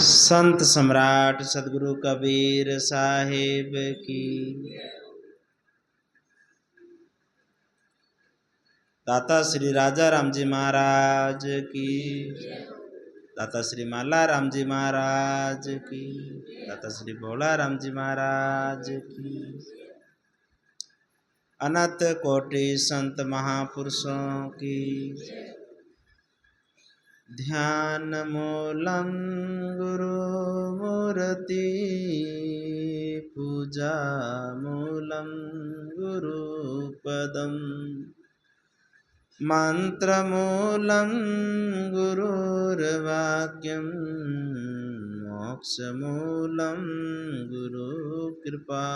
संत सम्राट सदगुरु कबीर साहिब की। दाता श्री राजा राम जी महाराज की। दाता श्री माला राम जी महाराज की। दाता श्री भोला राम जी महाराज की। अनंत कोटि संत महापुरुषों की। ध्यान मूलम गुरु मूर्ति पूजा मूलम गुरु पदम मंत्र मूलम गुरुर्वाक्यम मोक्ष मूलम गुरु कृपा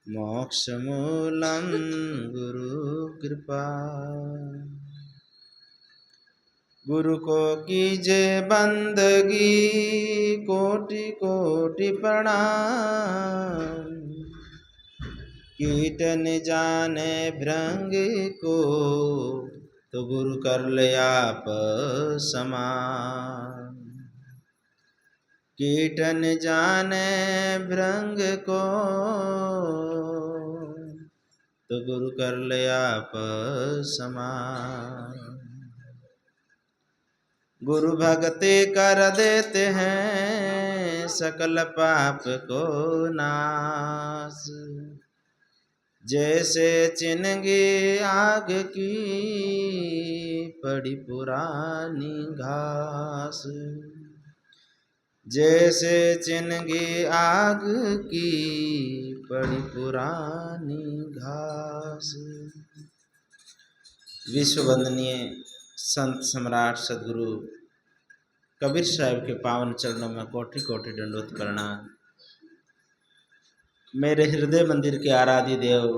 मोक्ष मूलम गुरु कृपा। गुरु को कीजे बंदगी कोटि कोटि प्रणाम। कीट न जाने भृंग को तो गुरु कर ले आप समान। कीट न जाने भृंग को तो गुरु कर ले आप समान। गुरु भक्ति कर देते हैं सकल पाप को नाश। जैसे चिनगी आग की पड़ी पुरानी घास। जैसे चिनगी आग की पड़ी पुरानी घास। विश्व वंदनीय संत सम्राट सदगुरु कबीर साहिब के पावन चरणों में कोटि कोटि दंडवत प्रणाम। मेरे हृदय मंदिर के आराध्य देव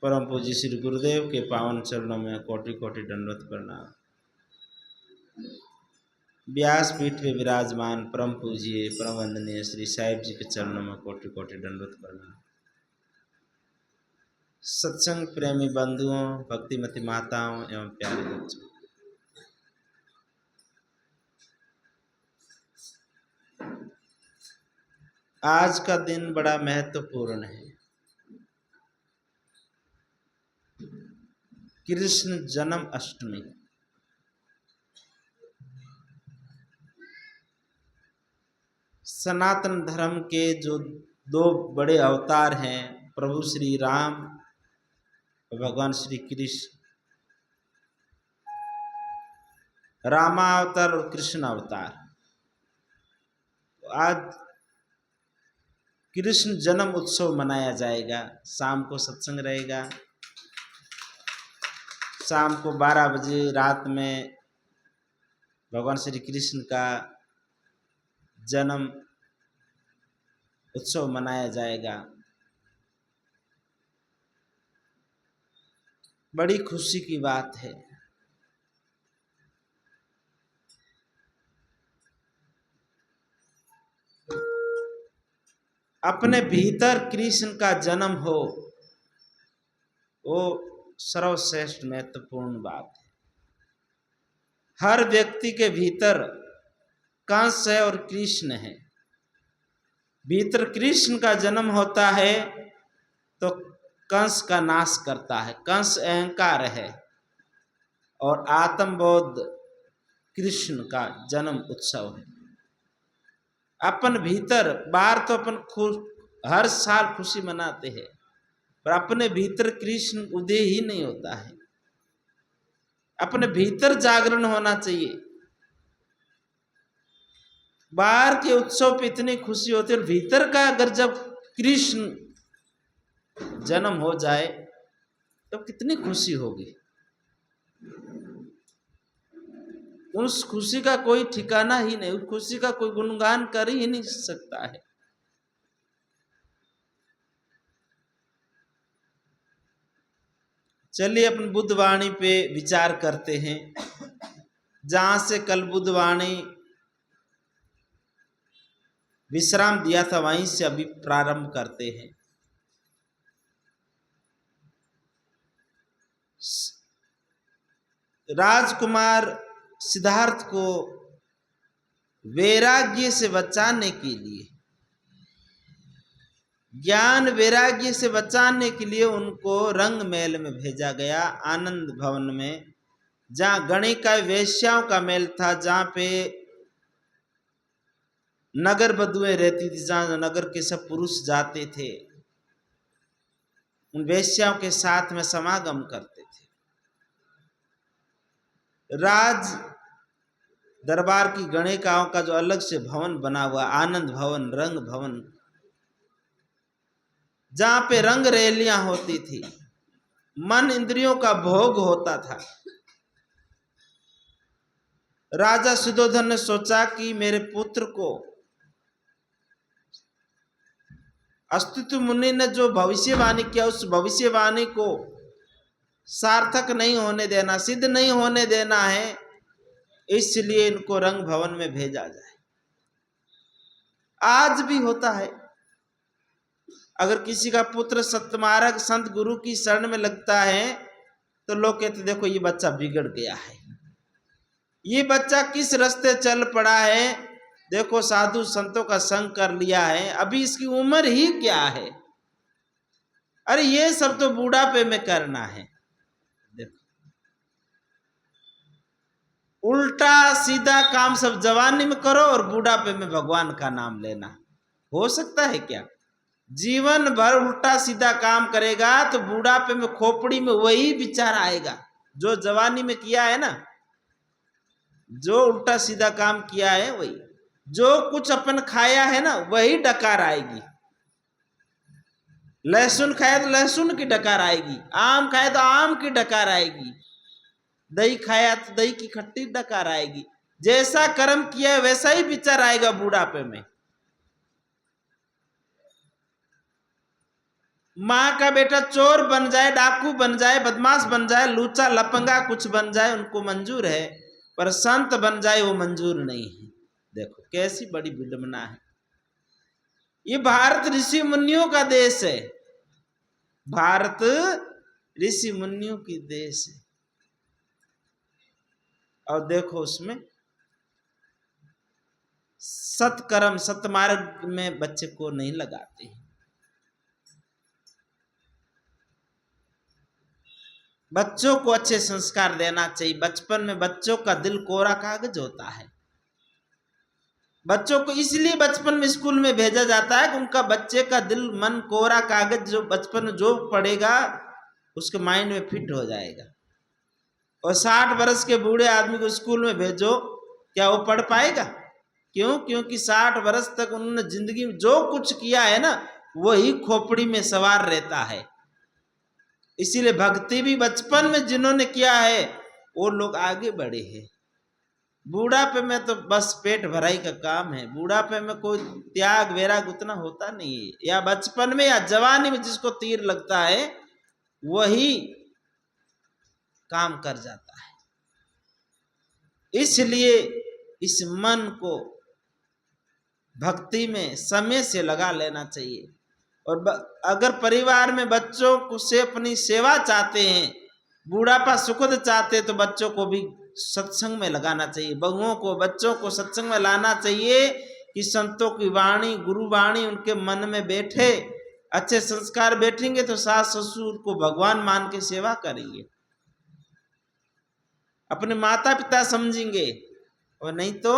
परम पूज्य श्री गुरुदेव के पावन चरणों में कोटि कोटि दंडवत प्रणाम। व्यासपीठ पे विराजमान परम पूज्य परम वंदनीय श्री साहिब जी के चरणों में कोटि कोटि दंडवत प्रणाम। सत्संग प्रेमी बंधुओं, भक्तिमती माताओं एवं प्यारे बच्चों, आज का दिन बड़ा महत्वपूर्ण है। कृष्ण जन्म अष्टमी। सनातन धर्म के जो दो बड़े अवतार हैं, प्रभु श्री राम और भगवान श्री कृष्ण, रामावतार और कृष्ण अवतार। आज कृष्ण जन्म उत्सव मनाया जाएगा। शाम को सत्संग रहेगा। शाम को 12 बजे रात में भगवान श्री कृष्ण का जन्म उत्सव मनाया जाएगा। बड़ी खुशी की बात है। अपने भीतर कृष्ण का जन्म हो, वो सर्वश्रेष्ठ महत्वपूर्ण बात है। हर व्यक्ति के भीतर कंस है और कृष्ण है। भीतर कृष्ण का जन्म होता है तो कंस का नाश करता है। कंस अहंकार है और आत्मबोध कृष्ण का जन्म उत्सव है। अपन भीतर, बाहर तो अपन हर साल खुशी मनाते हैं, पर अपने भीतर कृष्ण उदय ही नहीं होता है। अपने भीतर जागरण होना चाहिए। बाहर के उत्सव पे इतनी खुशी होती है और भीतर का अगर जब कृष्ण जन्म हो जाए तो कितनी खुशी होगी। उस खुशी का कोई ठिकाना ही नहीं, उस खुशी का कोई गुणगान कर ही नहीं सकता है। चलिए अपन बुद्धवाणी पे विचार करते हैं। जहां से कल बुद्धवाणी विश्राम दिया था वहीं से अभी प्रारंभ करते हैं। राजकुमार सिद्धार्थ को वैराग्य से बचाने के लिए, ज्ञान वैराग्य से बचाने के लिए उनको रंग महल में भेजा गया, आनंद भवन में, जहाँ गणिका वेश्याओं का मेल था, जहाँ पे नगर बधुएं रहती थी, जहाँ नगर के सब पुरुष जाते थे, उन वेश्याओं के साथ में समागम करते थे। राज दरबार की गणिकाओं का जो अलग से भवन बना हुआ, आनंद भवन, रंग भवन, जहां पे रंग रैलियां होती थी, मन इंद्रियों का भोग होता था। राजा सुधोधन ने सोचा कि मेरे पुत्र को अस्तित्व मुनि ने जो भविष्यवाणी किया, उस भविष्यवाणी को सार्थक नहीं होने देना, सिद्ध नहीं होने देना है, इसलिए इनको रंग भवन में भेजा जाए। आज भी होता है, अगर किसी का पुत्र सत्यमार्ग संत गुरु की शरण में लगता है तो लोग कहते देखो ये बच्चा बिगड़ गया है, ये बच्चा किस रास्ते चल पड़ा है, देखो साधु संतों का संग कर लिया है, अभी इसकी उम्र ही क्या है, अरे ये सब तो बूढ़ापे में करना है। देखो उल्टा सीधा काम सब जवानी में करो और बूढ़ापे में भगवान का नाम लेना, हो सकता है क्या? जीवन भर उल्टा सीधा काम करेगा तो बूढ़ापे में खोपड़ी में वही विचार आएगा जो जवानी में किया है ना, जो उल्टा सीधा काम किया है वही, जो कुछ अपन खाया है ना वही डकार आएगी। लहसुन खाया तो लहसुन की डकार आएगी, आम खाया तो आम की डकार आएगी, दही खाया तो दही की खट्टी डकार आएगी। जैसा कर्म किया है वैसा ही विचार आएगा बूढ़ापे में। माँ का बेटा चोर बन जाए, डाकू बन जाए, बदमाश बन जाए, लूचा लपंगा कुछ बन जाए उनको मंजूर है, पर संत बन जाए वो मंजूर नहीं है। देखो कैसी बड़ी विडंबना है। ये भारत ऋषि मुनियों का देश है, भारत ऋषि मुनियों की देश है। और देखो उसमें सत्कर्म सत्मार्ग में बच्चे को नहीं लगाते हैं। बच्चों को अच्छे संस्कार देना चाहिए। बचपन में बच्चों का दिल कोरा कागज होता है। बच्चों को इसलिए बचपन में स्कूल में भेजा जाता है कि उनका बच्चे का दिल मन कोरा कागज, जो बचपन में जो पढ़ेगा उसके माइंड में फिट हो जाएगा। और 60 वर्ष के बूढ़े आदमी को स्कूल में भेजो, क्या वो पढ़ पाएगा? क्यों? क्योंकि 60 वर्ष तक उन्होंने जिंदगी में जो कुछ किया है ना वही खोपड़ी में सवार रहता है। इसीलिए भक्ति भी बचपन में जिन्होंने किया है वो लोग आगे बढ़े हैं। बूढ़ापे में तो बस पेट भराई का काम है। बूढ़ापे में कोई त्याग वैराग उतना होता नहीं है। या बचपन में या जवानी में जिसको तीर लगता है वही काम कर जाता है। इसलिए इस मन को भक्ति में समय से लगा लेना चाहिए। और अगर परिवार में बच्चों को से अपनी सेवा चाहते हैं, बूढ़ापा सुखद चाहते हैं, तो बच्चों को भी सत्संग में लगाना चाहिए। बहुओं को बच्चों को सत्संग में लाना चाहिए कि संतों की वाणी, गुरुवाणी उनके मन में बैठे, अच्छे संस्कार बैठेंगे तो सास ससुर को भगवान मान के सेवा करेंगे, अपने माता पिता समझेंगे। और नहीं तो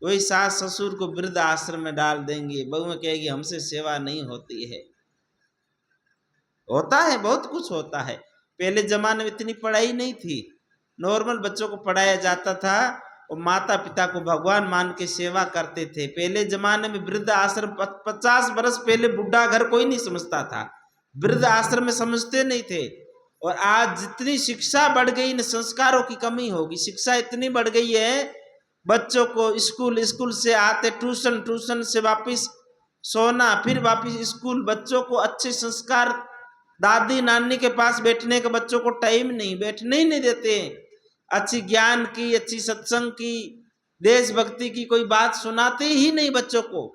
वही सास ससुर को वृद्ध आश्रम में डाल देंगे। बहू कहेगी हमसे सेवा नहीं होती है। होता है, बहुत कुछ होता है। पहले जमाने में इतनी पढ़ाई नहीं थी, नॉर्मल बच्चों को पढ़ाया जाता था और माता पिता को भगवान मान के सेवा करते थे। पहले जमाने में वृद्ध आश्रम 50 वर्ष पहले बुढ़ा घर कोई नहीं समझता था, वृद्ध आश्रम में समझते नहीं थे। और आज जितनी शिक्षा बढ़ गई न संस्कारों की कमी होगी। शिक्षा इतनी बढ़ गई है, बच्चों को स्कूल, स्कूल से आते ट्यूशन, ट्यूशन से वापस सोना, फिर वापस स्कूल। बच्चों को अच्छे संस्कार, दादी नानी के पास बैठने का बच्चों को टाइम नहीं, बैठने ही नहीं देते। अच्छी ज्ञान की, अच्छी सत्संग की, देशभक्ति की कोई बात सुनाते ही नहीं बच्चों को,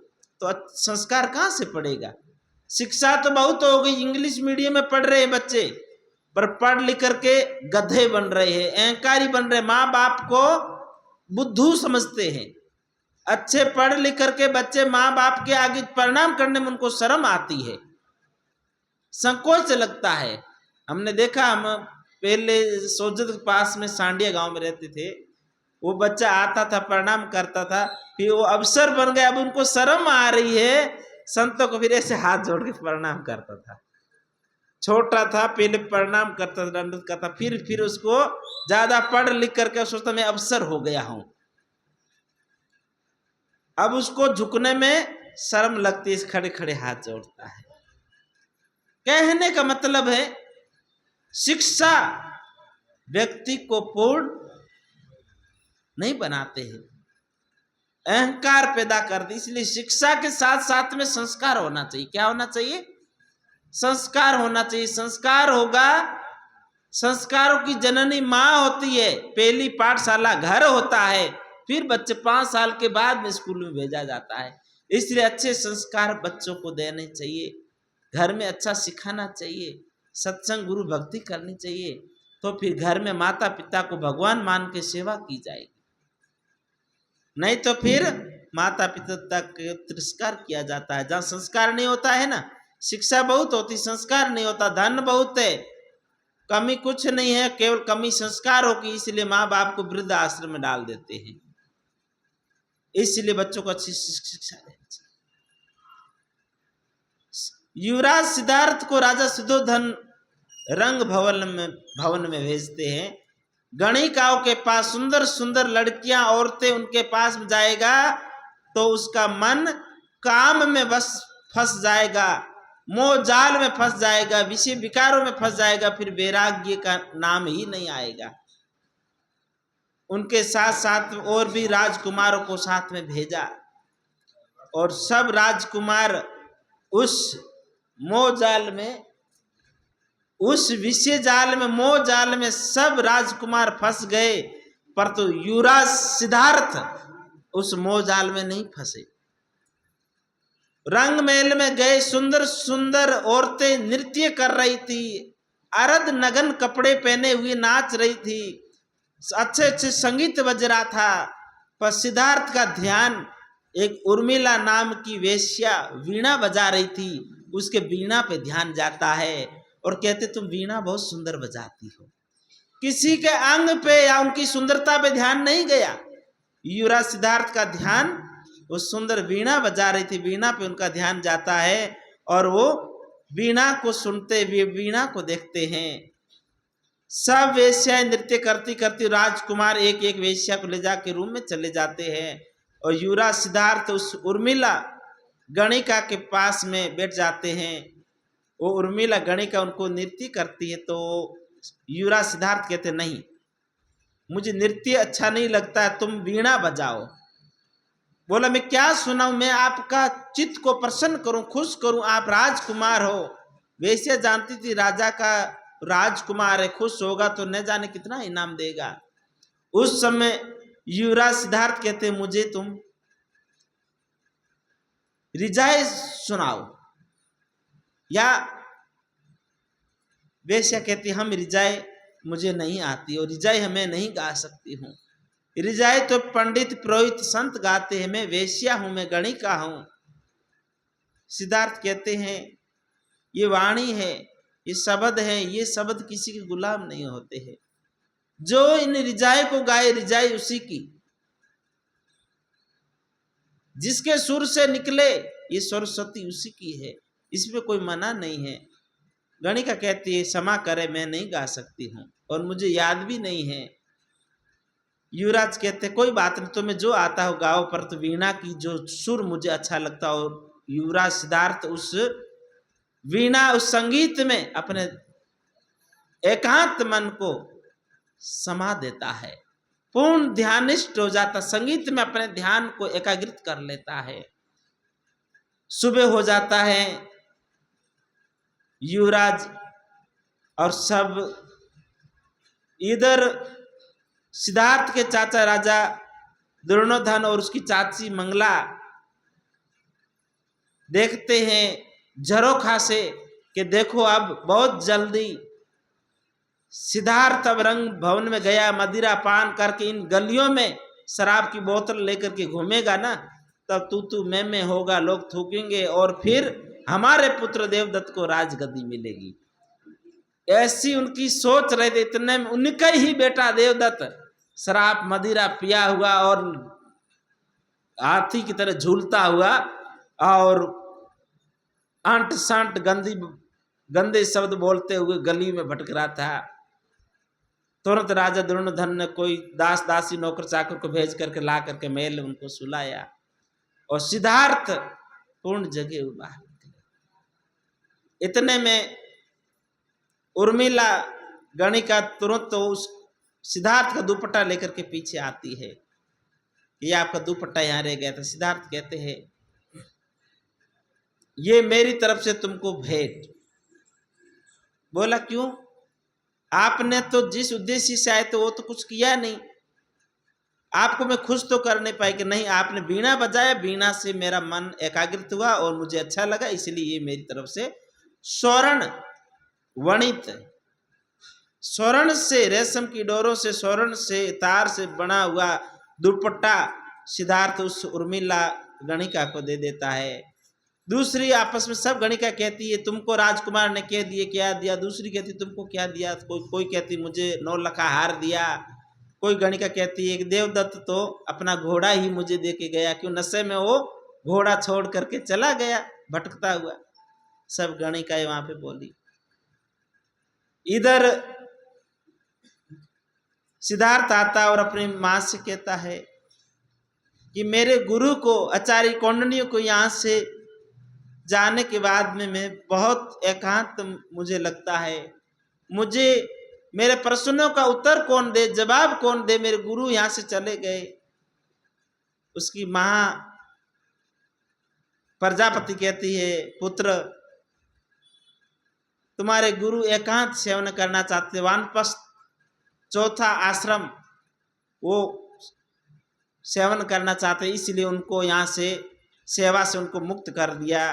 तो संस्कार कहाँ से पड़ेगा? शिक्षा तो बहुत हो गई, इंग्लिश मीडियम में पढ़ रहे हैं बच्चे, पर पढ़ लिख करके गधे बन रहे हैं, अहंकारी बन रहे, माँ बाप को बुद्धू समझते हैं। अच्छे पढ़ लिख करके बच्चे माँ बाप के आगे प्रणाम करने में उनको शर्म आती है, संकोच लगता है। हमने देखा, हम पहले सोजत के पास में सांडिया गांव में रहते थे, वो बच्चा आता था प्रणाम करता था, फिर वो अफसर बन गया, अब उनको शर्म आ रही है, संतों को फिर ऐसे हाथ जोड़ के प्रणाम करता था। छोटा था पहले प्रणाम करता था, दंडवत करता, फिर उसको ज्यादा पढ़ लिख करके सोचता मैं अफसर हो गया हूं, अब उसको झुकने में शर्म लगती है, खड़े खड़े हाथ जोड़ता है। कहने का मतलब है शिक्षा व्यक्ति को पूर्ण नहीं बनाते हैं, अहंकार पैदा करती। इसलिए शिक्षा के साथ साथ में संस्कार होना चाहिए। क्या होना चाहिए? संस्कार होना चाहिए। संस्कार होगा, संस्कारों की जननी माँ होती है, पहली पाठशाला घर होता है, फिर बच्चे 5 साल के बाद में स्कूल में भेजा जाता है। इसलिए अच्छे संस्कार बच्चों को देने चाहिए, घर में अच्छा सिखाना चाहिए, सत्संग गुरु भक्ति करनी चाहिए, तो फिर घर में माता पिता को भगवान मान के सेवा की जाएगी। नहीं तो फिर माता पिता तक तिरस्कार किया जाता है। जहाँ संस्कार नहीं होता है ना, शिक्षा बहुत होती, संस्कार नहीं होता, धन बहुत है, कमी कुछ नहीं है, केवल कमी संस्कार होगी, इसलिए माँ बाप को वृद्ध आश्रम में डाल देते हैं। इसलिए बच्चों को अच्छी शिक्षा देनी चाहिए। युवराज सिद्धार्थ को राजा शुद्धोधन रंग भवन में भेजते हैं। गणिकाओं के पास सुंदर सुंदर लड़कियां औरतें उनके पास में जाएगा तो उसका मन काम में बस फंस जाएगा, मोह जाल में फंस जाएगा, विषय विकारों में फंस जाएगा, फिर वैराग्य का नाम ही नहीं आएगा। उनके साथ साथ और भी राजकुमारों को साथ में भेजा और सब राजकुमार उस मोह जाल में, उस विषय जाल में, मोह जाल में सब राजकुमार फंस गए, पर तो युवराज सिद्धार्थ उस मोह जाल में नहीं फंसे। रंग महल में गए, सुंदर सुंदर औरतें नृत्य कर रही थी, अर्ध नग्न कपड़े पहने हुए नाच रही थी, अच्छे अच्छे संगीत बज रहा था, पर सिद्धार्थ का ध्यान एक उर्मिला नाम की वेश्या वीणा बजा रही थी, उसके वीणा पे ध्यान जाता है और कहते तुम वीणा बहुत सुंदर बजाती हो। किसी के अंग पे या उनकी सुंदरता पे ध्यान नहीं गया, युवराज सिद्धार्थ का ध्यान उस सुंदर वीणा बजा रही थी, वीणा पे उनका ध्यान जाता है और वो वीणा को सुनते हुए वीणा को देखते हैं। सब वेश्याएं नृत्य करती करती राजकुमार एक एक वेश्या को ले जाके रूम में चले जाते हैं और युवराज सिद्धार्थ उस उर्मिला गणिका के पास में बैठ जाते हैं। वो उर्मिला गणिका उनको नृत्य करती है तो युवराज सिद्धार्थ कहते नहीं, मुझे नृत्य अच्छा नहीं लगता है, तुम वीणा बजाओ। बोला मैं क्या सुनाऊं, मैं आपका चित्त को प्रसन्न करूं, खुश करूं, आप राजकुमार हो। वैसे जानती थी राजा का राजकुमार है, खुश होगा तो न जाने कितना इनाम देगा। उस समय युवराज सिद्धार्थ कहते मुझे तुम रिजाए सुनाओ, या वेश्या कहती हम रिजाए मुझे नहीं आती और रिजाए हमें नहीं गा सकती हूँ, रिजाए तो पंडित पुरोहित संत गाते हैं, मैं वेश्या हूं, मैं गणिका हूं। सिद्धार्थ कहते हैं ये वाणी है, ये शब्द है, ये शब्द किसी के गुलाम नहीं होते हैं, जो इन रिजाए को गाए रिजाए उसी की, जिसके सुर से निकले ये सरस्वती उसी की है, इसमें कोई मना नहीं है। गणिका कहती है क्षमा करे मैं नहीं गा सकती हूँ और मुझे याद भी नहीं है। युवराज कहते कोई बात नहीं, तुम्हें जो आता हो गाओ, पर तो वीणा की जो सुर मुझे अच्छा लगता हो। युवराज सिद्धार्थ उस वीणा, उस संगीत में अपने एकांत मन को समा देता है, पूर्ण ध्यानिष्ठ हो जाता, संगीत में अपने ध्यान को एकाग्रित कर लेता है। सुबह हो जाता है, युवराज और सब इधर सिद्धार्थ के चाचा राजा दुर्योधन और उसकी चाची मंगला देखते हैं झरोखा से कि देखो अब बहुत जल्दी सिद्धार्थ अब रंग भवन में गया, मदिरा पान करके इन गलियों में शराब की बोतल लेकर के घूमेगा ना, तब तू मैं होगा, लोग थूकेंगे और फिर हमारे पुत्र देवदत्त को राजगद्दी मिलेगी। ऐसी उनकी सोच रहे थे। इतने में उनका ही बेटा देवदत्त शराब मदिरा पिया हुआ और हाथी की तरह झूलता हुआ और अंट संट गंदे शब्द बोलते हुए गली में भटक रहा था। तुरंत राजा दुर्योधन ने कोई दास दासी नौकर चाकर को भेज करके ला करके महल में उनको सुलाया और सिद्धार्थ पूर्ण जगह बाहर निकले। इतने में उर्मिला गणिका तुरंत तो उस सिद्धार्थ का दुपट्टा लेकर के पीछे आती है, ये आपका दुपट्टा यहाँ रह गया था। सिद्धार्थ कहते हैं ये मेरी तरफ से तुमको भेंट। बोला क्यों? आपने तो जिस उद्देश्य से आए तो वो तो कुछ किया नहीं, आपको मैं खुश तो कर नहीं पाई कि नहीं, आपने बीणा बजाया, बीणा से मेरा मन एकाग्रित हुआ और मुझे अच्छा लगा, इसलिए ये मेरी तरफ से स्वर्ण वणित, स्वर्ण से, रेशम की डोरों से, स्वर्ण से, तार से बना हुआ दुपट्टा सिद्धार्थ उस उर्मिला गणिका को दे देता है। दूसरी आपस में सब गणिका कहती है तुमको राजकुमार ने कह दिए क्या दिया, दूसरी कहती तुमको क्या दिया, कोई कहती मुझे 9 लखा हार दिया, कोई गणिका कहती है कि देवदत्त तो अपना घोड़ा ही मुझे दे के गया, क्यों नशे में वो घोड़ा छोड़ करके चला गया भटकता हुआ। सब गणिकाएं वहां पे बोली। इधर सिद्धार्थ आता और अपनी मां से कहता है कि मेरे गुरु को आचार्य कौंडिन्य को यहाँ से जाने के बाद में मैं बहुत एकांत मुझे लगता है, मुझे मेरे प्रश्नों का उत्तर कौन दे, जवाब कौन दे, मेरे गुरु यहाँ से चले गए। उसकी मां प्रजापति कहती है पुत्र तुम्हारे गुरु एकांत सेवन करना चाहते, वानप्रस्थ चौथा आश्रम वो सेवन करना चाहते, इसलिए उनको यहाँ से सेवा से उनको मुक्त कर दिया,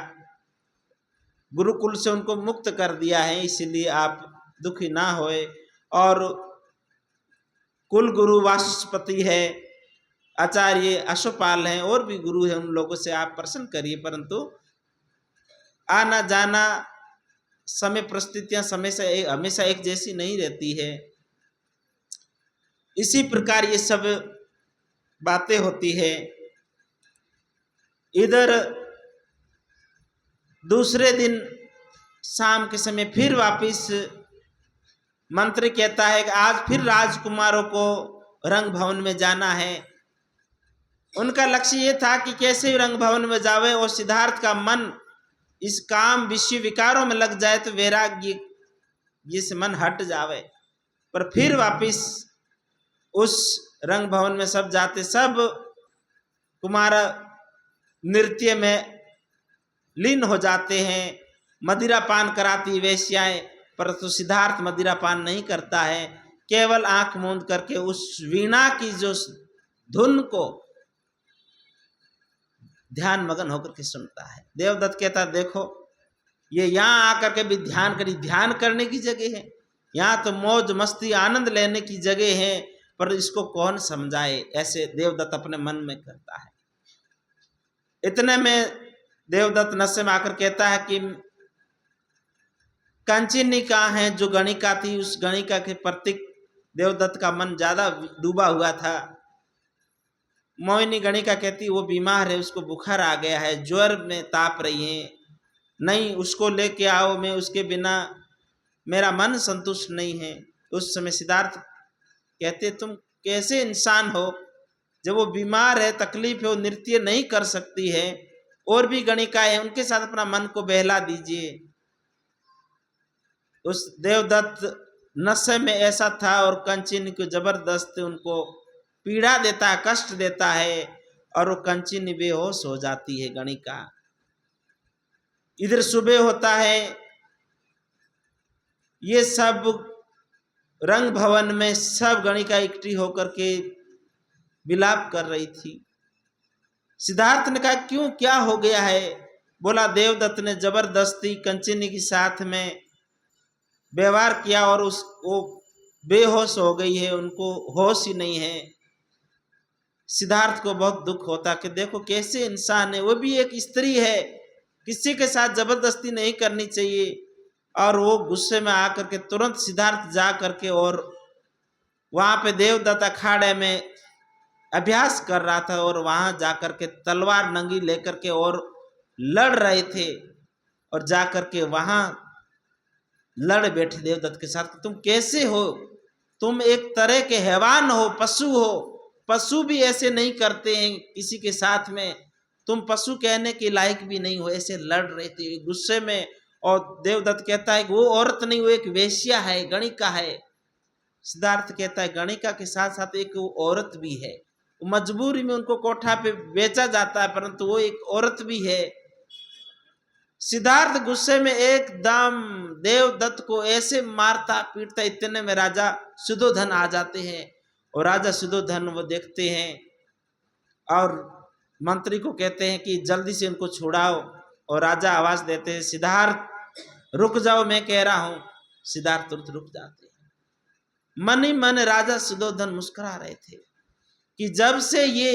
गुरुकुल से उनको मुक्त कर दिया है, इसलिए आप दुखी ना होए। और कुल गुरु वाचस्पति है, आचार्य अश्वपाल हैं, और भी गुरु हैं, उन लोगों से आप प्रसन्न करिए, परंतु आना जाना समय परिस्थितियां समय से हमेशा एक जैसी नहीं रहती है। इसी प्रकार ये सब बातें होती है। इधर दूसरे दिन शाम के समय फिर वापिस मंत्री कहता है कि आज फिर राजकुमारों को रंग भवन में जाना है। उनका लक्ष्य ये था कि कैसे रंग भवन में जावे और सिद्धार्थ का मन इस काम विषय विकारों में लग जाए तो वैराग्य जिस मन हट जावे। पर फिर वापिस उस रंग भवन में सब जाते, सब कुमार नृत्य में लीन हो जाते हैं, मदिरा पान कराती वेश्याएं, परंतु सिद्धार्थ मदिरा पान नहीं करता है, केवल आंख मूंद करके उस वीणा की जो धुन को ध्यान मगन होकर के सुनता है। देवदत्त कहता देखो ये यहाँ आकर के भी ध्यान करी, ध्यान करने की जगह है, यहाँ तो मौज मस्ती आनंद लेने की जगह है, पर इसको कौन समझाए, ऐसे देवदत्त अपने मन में करता है। इतने में देवदत्त नशे में आकर कहता है कि कंचिनी कहाँ है, जो गणिका थी, उस गणिका के प्रति देवदत्त का मन ज्यादा डूबा हुआ था। मोहिनी गणिका कहती वो बीमार है, उसको बुखार आ गया है, ज्वर में ताप रही है, नहीं उसको लेके आओ, मैं उसके बिना मेरा मन संतुष्ट नहीं है। उस समय सिद्धार्थ कहते तुम कैसे इंसान हो, जब वो बीमार है, तकलीफ है, वो नृत्य नहीं कर सकती है, और भी गणिका है, उनके साथ अपना मन को बहला दीजिए। उस देवदत्त नशे में ऐसा था और कंचिनी को जबरदस्त उनको पीड़ा देता है, कष्ट देता है, और वो कंचिनी बेहोश हो जाती है गणिका। इधर सुबह होता है, ये सब रंग भवन में सब गणिका इकट्ठी होकर के विलाप कर रही थी। सिद्धार्थ ने कहा क्यों, क्या हो गया है? बोला देवदत्त ने जबरदस्ती कंचिनी के साथ में व्यवहार किया और वो बेहोश हो गई है, उनको होश ही नहीं है। सिद्धार्थ को बहुत दुख होता कि देखो कैसे इंसान है, वो भी एक स्त्री है, किसी के साथ जबरदस्ती नहीं करनी चाहिए। और वो गुस्से में आकर के तुरंत सिद्धार्थ जा करके और वहां पे देवदत्त अखाड़े में अभ्यास कर रहा था और वहां जाकर के तलवार नंगी लेकर के और लड़ रहे थे और जाकर के वहां लड़ बैठे देवदत्त के साथ। तुम कैसे हो, तुम एक तरह के हैवान हो, पशु हो, पशु भी ऐसे नहीं करते हैं किसी के साथ में, तुम पशु कहने के लायक भी नहीं हो। ऐसे लड़ रहे थे गुस्से में। और देवदत्त कहता है कि वो औरत नहीं, वो एक वेश्या है, गणिका है। सिद्धार्थ कहता है गणिका के साथ साथ एक वो औरत भी है, मजबूरी में उनको कोठा पे बेचा जाता है, परंतु वो एक औरत भी है। सिद्धार्थ गुस्से में एकदम देवदत्त को ऐसे मारता पीटता, इतने में राजा सुधोधन आ जाते हैं। और राजा सुधोधन वो देखते हैं और मंत्री को कहते हैं कि जल्दी से इनको छुड़ाओ। और राजा आवाज देते हैं सिद्धार्थ रुक जाओ, मैं कह रहा हूं। सिद्धार्थ तुरंत रुक जाते हैं। मन ही मन राजा सुधोधन मुस्कुरा रहे थे कि जब से ये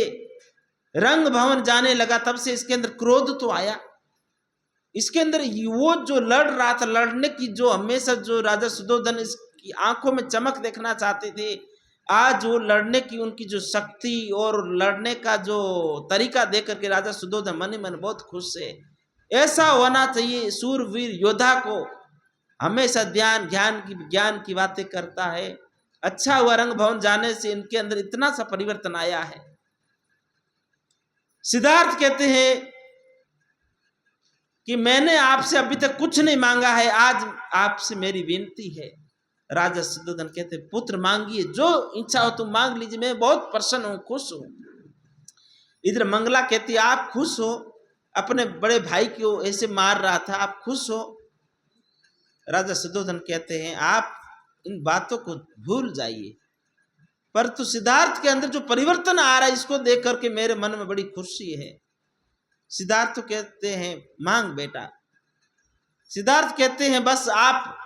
रंग भवन जाने लगा तब से इसके अंदर क्रोध तो आया, इसके अंदर वो जो लड़ रहा था, लड़ने की जो हमेशा जो राजा सुधोधन इसकी आंखों में चमक देखना चाहते थे, आज वो लड़ने की उनकी जो शक्ति और लड़ने का जो तरीका देख करके राजा सुधोधन मन ही मन बहुत खुश है। ऐसा होना चाहिए, सूरवीर योद्धा को हमेशा ज्ञान की बातें करता है। अच्छा हुआ रंग भवन जाने से इनके अंदर इतना सा परिवर्तन आया है। सिद्धार्थ कहते हैं कि मैंने आपसे अभी तक कुछ नहीं मांगा है, आज आपसे मेरी विनती है। राजा सुधोधन कहते पुत्र मांगिए, जो इच्छा हो तुम मांग लीजिए, मैं बहुत प्रसन्न हूं, खुश हूं। इधर मंगला कहती आप खुश हो, अपने बड़े भाई को ऐसे मार रहा था, आप खुश हो। राजा सुधोधन कहते हैं आप इन बातों को भूल जाइए, परंतु सिद्धार्थ के अंदर जो परिवर्तन आ रहा है इसको देख करके मेरे मन में बड़ी खुशी है। सिद्धार्थ कहते हैं मांग बेटा। सिद्धार्थ कहते हैं बस आप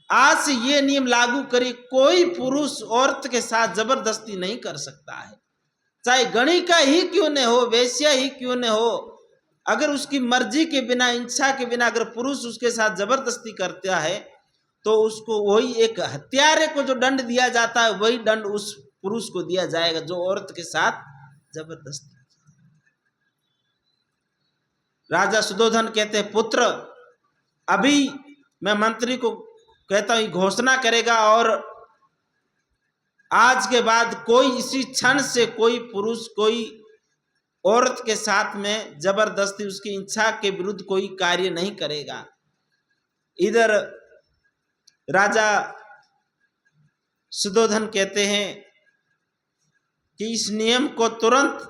आज से ये नियम लागू करिए, कोई पुरुष औरत के साथ जबरदस्ती नहीं कर सकता है, चाहे गणिका ही क्यों न हो, वेश्या ही क्यों न हो। अगर उसकी मर्जी के बिना, इच्छा के बिना अगर पुरुष उसके साथ जबरदस्ती करता है तो उसको वही एक हत्यारे को जो दंड दिया जाता है वही दंड उस पुरुष को दिया जाएगा जो औरत के साथ जबरदस्ती। राजा सुधोधन कहते हैं पुत्र अभी मैं मंत्री को कहता हूं घोषणा करेगा और आज के बाद कोई इसी क्षण से कोई पुरुष कोई औरत के साथ में जबरदस्ती उसकी इच्छा के विरुद्ध कोई कार्य नहीं करेगा। इधर राजा सुधोधन कहते हैं कि इस नियम को तुरंत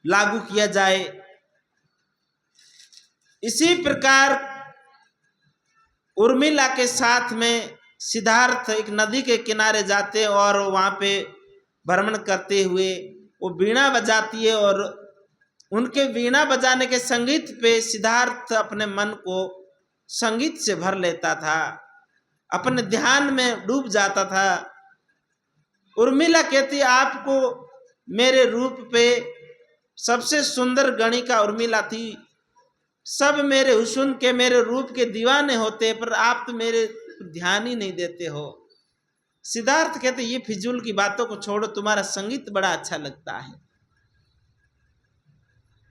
लागू किया जाए। इसी प्रकार उर्मिला के साथ में सिद्धार्थ एक नदी के किनारे जाते और वहां पे भ्रमण करते हुए वो वीणा बजाती है और उनके वीणा बजाने के संगीत पे सिद्धार्थ अपने मन को संगीत से भर लेता था, अपने ध्यान में डूब जाता था। उर्मिला कहती आपको मेरे रूप पे सबसे सुंदर गणिका उर्मिला थी, सब मेरे हुस्न के मेरे रूप के दीवाने होते पर आप तो मेरे ध्यान ही नहीं देते हो। सिद्धार्थ कहते ये फिजूल की बातों को छोड़ो, तुम्हारा संगीत बड़ा अच्छा लगता है।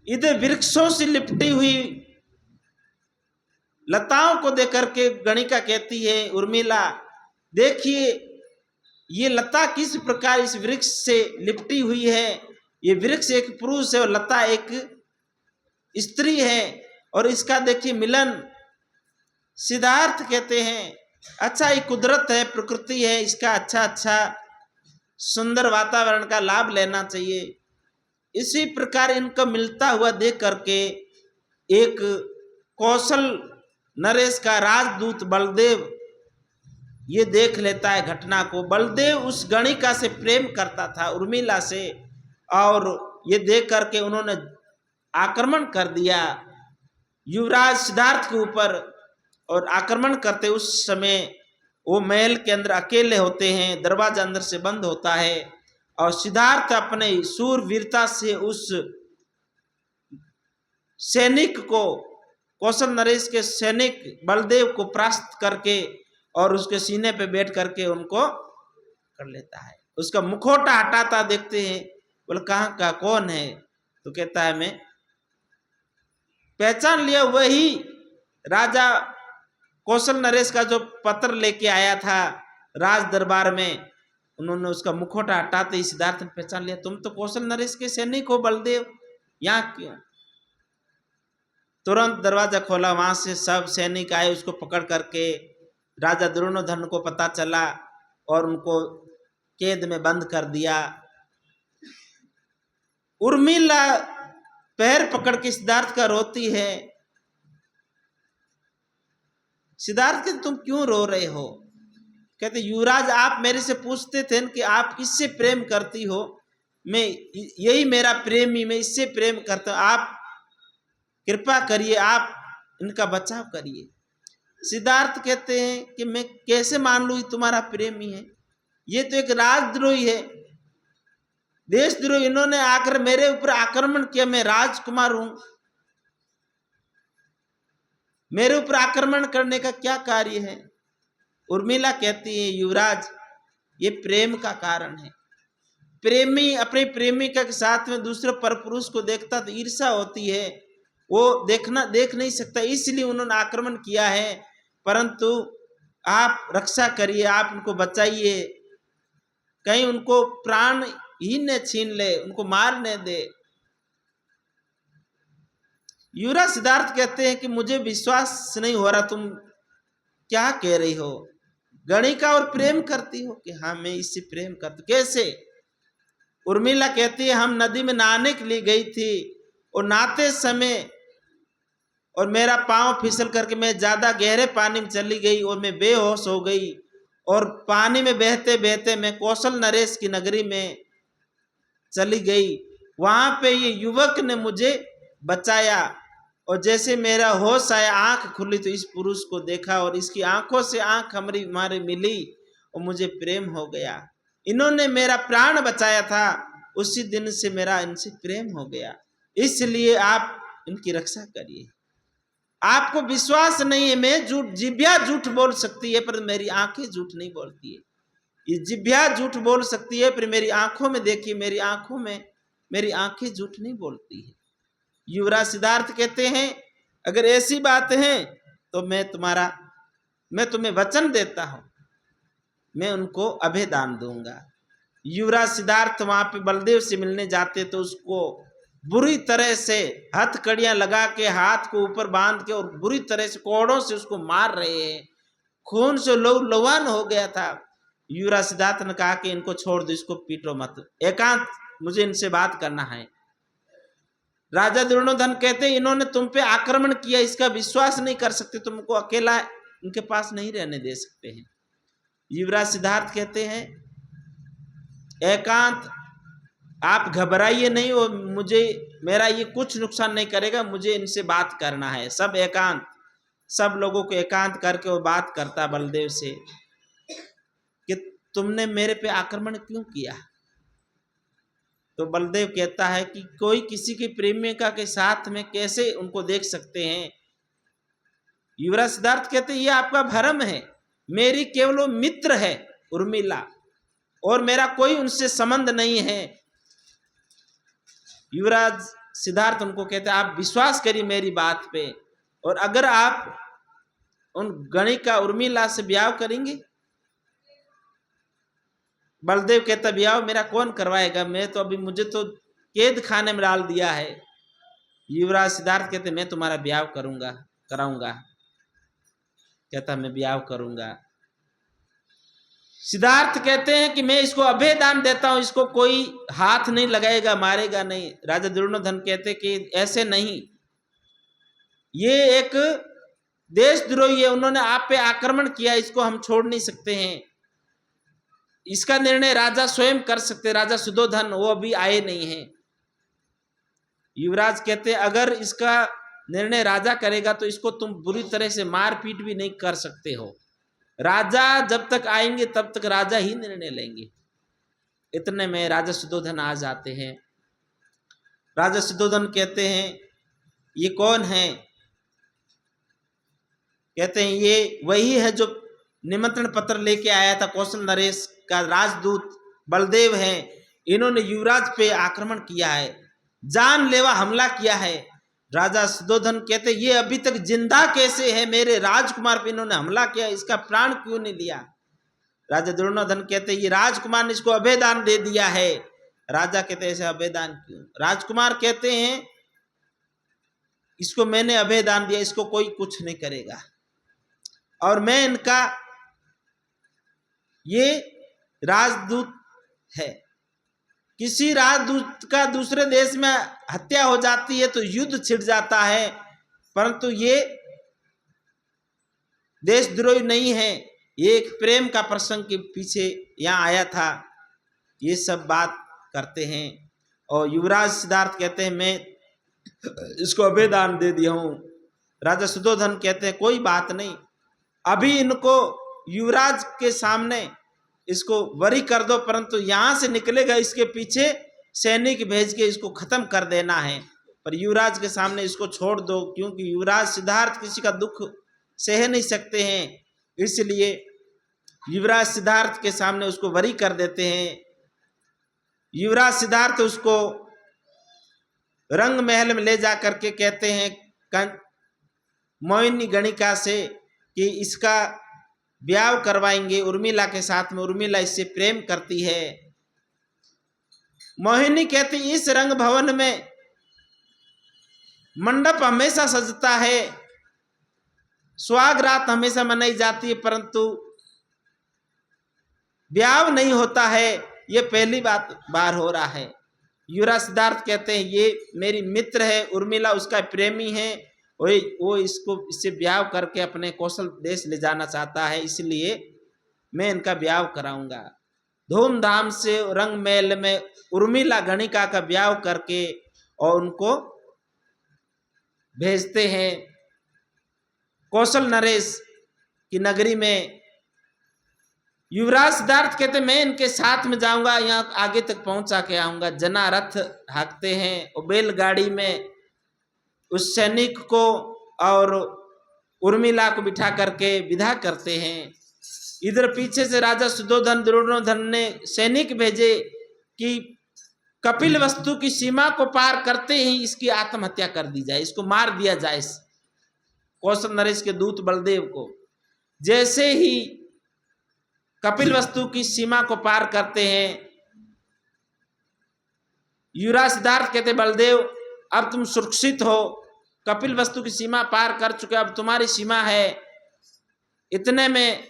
इधर वृक्षों से लिपटी हुई लताओं को देख करके गणिका कहती है उर्मिला देखिए ये लता किस प्रकार इस वृक्ष से लिपटी हुई है, ये वृक्ष एक पुरुष है और लता एक स्त्री है और इसका देखिए मिलन। सिद्धार्थ कहते हैं अच्छा ये कुदरत है, प्रकृति है, इसका अच्छा सुंदर वातावरण का लाभ लेना चाहिए। इसी प्रकार इनको मिलता हुआ देख करके एक कौशल नरेश का राजदूत बलदेव ये देख लेता है घटना को। बलदेव उस गणिका से प्रेम करता था उर्मिला से और ये देख करके उन्होंने आक्रमण कर दिया युवराज सिद्धार्थ के ऊपर और आक्रमण करते उस समय वो महल के अंदर अकेले होते हैं, दरवाजा अंदर से बंद होता है और सिद्धार्थ अपने सूरवीरता से उस सैनिक को, कौशल नरेश के सैनिक बलदेव को परास्त करके और उसके सीने पे बैठ करके उनको कर लेता है। उसका मुखौटा हटाता देखते हैं, बोले कहाँ का कौन है? तो कहता है मैं पहचान लिया, वही राजा कौशल नरेश का जो पत्र लेके आया था राज दरबार में। उन्होंने उसका मुखौटा हटाते ही सिद्धार्थ ने पहचान लिया, तुम तो कौशल नरेश के सैनिक हो बलदेव, यहाँ क्यों? तुरंत दरवाजा खोला, वहां से सब सैनिक आए, उसको पकड़ करके राजा दुर्योधन को पता चला और उनको कैद में बंद कर दिया। उर्मिला पैर पकड़ के सिद्धार्थ का रोती है। सिद्धार्थ कहते तुम क्यों रो रहे हो? कहते युवराज आप मेरे से पूछते थे कि आप किससे प्रेम करती हो, मैं यही मेरा प्रेमी, मैं इससे प्रेम करता हूं, आप कृपा करिए, आप इनका बचाव करिए। सिद्धार्थ कहते हैं कि मैं कैसे मान लूं तुम्हारा प्रेमी है, ये तो एक राजद्रोही है, देशद्रोही, इन्होंने आकर मेरे ऊपर आक्रमण किया, मैं राजकुमार हूं, मेरे ऊपर आक्रमण करने का क्या कार्य है? उर्मिला कहती है युवराज ये प्रेम का कारण है। प्रेमी अपनी प्रेमिका के साथ में दूसरे परपुरुष को देखता तो ईर्ष्या होती है, वो देख नहीं सकता, इसलिए उन्होंने आक्रमण किया है। परंतु आप रक्षा करिए, आप उनको बचाइए, कहीं उनको प्राण ही न छीन ले, उनको मार न दे। युवराज सिद्धार्थ कहते हैं कि मुझे विश्वास नहीं हो रहा, तुम क्या कह रही हो? गणिका और प्रेम करती हो? कि हाँ मैं इससे प्रेम करती। कैसे? उर्मिला कहती है हम नदी में नहाने के लिए गई थी और नहाते समय और मेरा पांव फिसल करके मैं ज्यादा गहरे पानी में चली गई और मैं बेहोश हो गई और पानी में बहते बहते मैं कौशल नरेश की नगरी में चली गई। वहां पे ये युवक ने मुझे बचाया और जैसे मेरा होश आया, आंख खुली तो इस पुरुष को देखा और इसकी आंखों से आंख हमारी मिली और मुझे प्रेम हो गया। इन्होंने मेरा प्राण बचाया था, उसी दिन से मेरा इनसे प्रेम हो गया, इसलिए आप इनकी रक्षा करिए। आपको विश्वास नहीं है, मैं जिभ्या झूठ बोल सकती है पर मेरी आंखें झूठ नहीं बोलती है। ये जिभ्या झूठ बोल सकती है पर मेरी आंखों में देखिए, मेरी आंखों में मेरी आंखें झूठ नहीं बोलती है। युवराज सिद्धार्थ कहते हैं अगर ऐसी बात है तो मैं तुम्हें वचन देता हूं, मैं उनको अभय दान दूंगा। युवराज सिद्धार्थ वहां पे बलदेव से मिलने जाते तो उसको बुरी तरह से हथकड़ियां लगा के हाथ को ऊपर बांध के और बुरी तरह से कोड़ों से उसको मार रहे हैं, खून से लहूलुहान हो गया था। युवराज सिद्धार्थ ने कहा कि इनको छोड़ दो, इसको पीटो मत, एकांत मुझे इनसे बात करना है। राजा दुर्योधन कहते इन्होंने तुम पे आक्रमण किया, इसका विश्वास नहीं कर सकते, तुमको अकेला इनके पास नहीं रहने दे सकते हैं। युवराज सिद्धार्थ कहते हैं एकांत आप घबराइए नहीं, और मेरा ये कुछ नुकसान नहीं करेगा, मुझे इनसे बात करना है। सब लोगों को एकांत करके वो बात करता बलदेव से कि तुमने मेरे पे आक्रमण क्यों किया? तो बलदेव कहता है कि कोई किसी की प्रेमिका के साथ में कैसे उनको देख सकते हैं? युवराज सिद्धार्थ कहते ये आपका भ्रम है, मेरी केवल वो मित्र है उर्मिला और मेरा कोई उनसे संबंध नहीं है। युवराज सिद्धार्थ उनको कहते आप विश्वास करिए मेरी बात पे, और अगर आप उन गणिका उर्मिला से ब्याह करेंगे? बलदेव कहता ब्याह मेरा कौन करवाएगा, मैं तो अभी मुझे तो कैद खाने में डाल दिया है। युवराज सिद्धार्थ कहते मैं तुम्हारा ब्याह कराऊंगा। कहता मैं ब्याह करूंगा। सिद्धार्थ कहते हैं कि मैं इसको अभय दान देता हूं, इसको कोई हाथ नहीं लगाएगा, मारेगा नहीं। राजा दुर्योधन कहते कि ऐसे नहीं, ये एक देशद्रोही है, उन्होंने आप पे आक्रमण किया, इसको हम छोड़ नहीं सकते हैं, इसका निर्णय राजा स्वयं कर सकते। राजा सुधोधन वो अभी आए नहीं हैं। युवराज कहते अगर इसका निर्णय राजा करेगा तो इसको तुम बुरी तरह से मारपीट भी नहीं कर सकते हो। राजा जब तक आएंगे तब तक राजा ही निर्णय लेंगे। इतने में राजा शुद्धोधन आ जाते हैं। राजा शुद्धोधन कहते हैं ये कौन है? कहते हैं ये वही है जो निमंत्रण पत्र लेके आया था, कौशल नरेश का राजदूत बलदेव है। इन्होंने युवराज पे आक्रमण किया है, जानलेवा हमला किया है। राजा शुद्धोधन कहते ये अभी तक जिंदा कैसे है? मेरे राजकुमार पे इन्होंने हमला किया, इसका प्राण क्यों नहीं लिया? राजा दुर्योधन कहते ये राजकुमार ने इसको अभयदान दे दिया है। राजा कहते ऐसे अभयदान क्यों? राजकुमार कहते हैं इसको मैंने अभयदान दिया, इसको कोई कुछ नहीं करेगा, और मैं इनका ये राजदूत है। किसी राजदूत का दूसरे देश में हत्या हो जाती है तो युद्ध छिड़ जाता है, परंतु ये देशद्रोही नहीं है, ये एक प्रेम का प्रसंग के पीछे यहाँ आया था। ये सब बात करते हैं। और युवराज सिद्धार्थ कहते हैं मैं इसको अभयदान दे दिया हूँ। राजा शुद्धोधन कहते हैं कोई बात नहीं, अभी इनको युवराज के सामने इसको वरी कर दो, परंतु यहाँ से निकलेगा इसके पीछे सैनिक भेज के इसको खत्म कर देना है। पर युवराज के सामने इसको छोड़ दो, क्योंकि युवराज सिद्धार्थ किसी का दुख सह नहीं सकते हैं, इसलिए युवराज सिद्धार्थ के सामने उसको वरी कर देते हैं। युवराज सिद्धार्थ उसको रंग महल में ले जा करके कहते हैं मोहिनी गणिका से कि इसका ब्याह करवाएंगे उर्मिला के साथ में। उर्मिला इससे प्रेम करती है। मोहिनी कहती इस रंग भवन में मंडप हमेशा सजता है, सुहाग रात हमेशा मनाई जाती है, परंतु ब्याह नहीं होता है, ये पहली बार हो रहा है। युवराज सिद्धार्थ कहते हैं ये मेरी मित्र है उर्मिला, उसका प्रेमी है, वो इससे ब्याह करके अपने कौशल देश ले जाना चाहता है, इसलिए मैं इनका ब्याह कराऊंगा। धूमधाम से रंग महल में उर्मिला गणिका का ब्याह करके और उनको भेजते हैं कौशल नरेश की नगरी में। युवराज सिद्धार्थ कहते मैं इनके साथ में जाऊंगा, यहाँ आगे तक पहुंचा के आऊंगा। जना रथ हाँकते हैं और बैलगाड़ी में उस सैनिक को और उर्मिला को बिठा करके विदा करते हैं। इधर पीछे से राजा शुद्धोधन दुर्योधन ने सैनिक भेजे कि कपिल वस्तु की सीमा को पार करते ही इसकी आत्महत्या कर दी जाए, इसको मार दिया जाए, कौशल नरेश के दूत बलदेव को। जैसे ही कपिल वस्तु की सीमा को पार करते हैं, युवराज सिद्धार्थ कहते बलदेव अब तुम सुरक्षित हो, कपिल वस्तु की सीमा पार कर चुके, अब तुम्हारी सीमा है। इतने में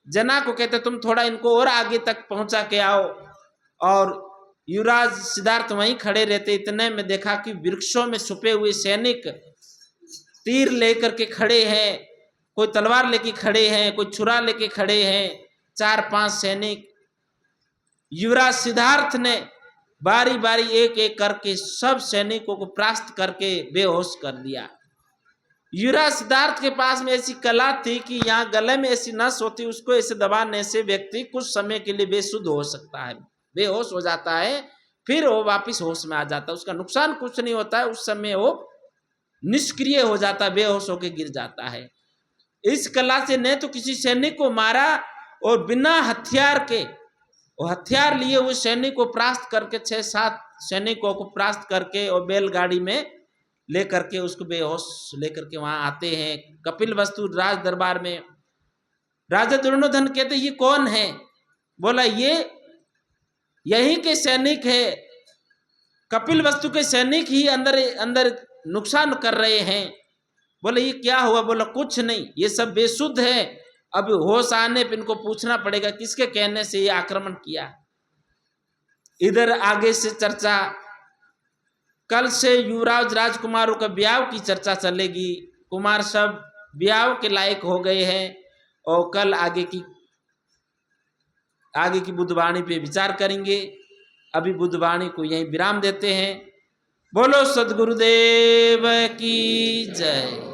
जना को कहते तुम थोड़ा इनको और आगे तक पहुंचा के आओ, और युवराज सिद्धार्थ वहीं खड़े रहते। इतने में देखा कि वृक्षों में छुपे हुए सैनिक तीर लेकर के खड़े हैं, कोई तलवार लेके खड़े हैं, कोई छुरा लेके खड़े हैं, 4-5 सैनिक। युवराज सिद्धार्थ ने बारी बारी एक एक करके सब सैनिकों को परास्त करके बेहोश कर दिया। युवराज सिद्धार्थ के पास में ऐसी कला थी कि यहाँ गले में ऐसी नस होती, उसको ऐसे दबाने से व्यक्ति कुछ समय के लिए बेसुध हो सकता है, बेहोश हो जाता है, फिर वो वापस होश में आ जाता है। उसका नुकसान कुछ नहीं होता है, उस समय वो निष्क्रिय हो जाता है, बेहोश होकर गिर जाता है। इस कला से न तो किसी सैनिक को मारा और बिना हथियार के, वो हथियार लिए हुए सैनिक को परास्त करके 6-7 सैनिकों को परास्त करके और बैलगाड़ी में लेकर के उसको बेहोश लेकर के वहां आते हैं कपिल वस्तु राज दरबार में। राजा दुर्योधन कहते ये कौन है? बोला ये यहीं के सैनिक है, कपिल वस्तु के सैनिक ही अंदर अंदर नुकसान कर रहे हैं। बोले ये क्या हुआ? बोला कुछ नहीं, ये सब बेसुध है, अब होश आने पे इनको पूछना पड़ेगा किसके कहने से ये आक्रमण किया। इधर आगे से चर्चा, कल से युवराज राजकुमारों का ब्याह की चर्चा चलेगी। कुमार सब ब्याह के लायक हो गए हैं और कल आगे की बुद्धवाणी पे विचार करेंगे। अभी बुद्धवाणी को यहीं विराम देते हैं। बोलो सद्गुरुदेव की जय।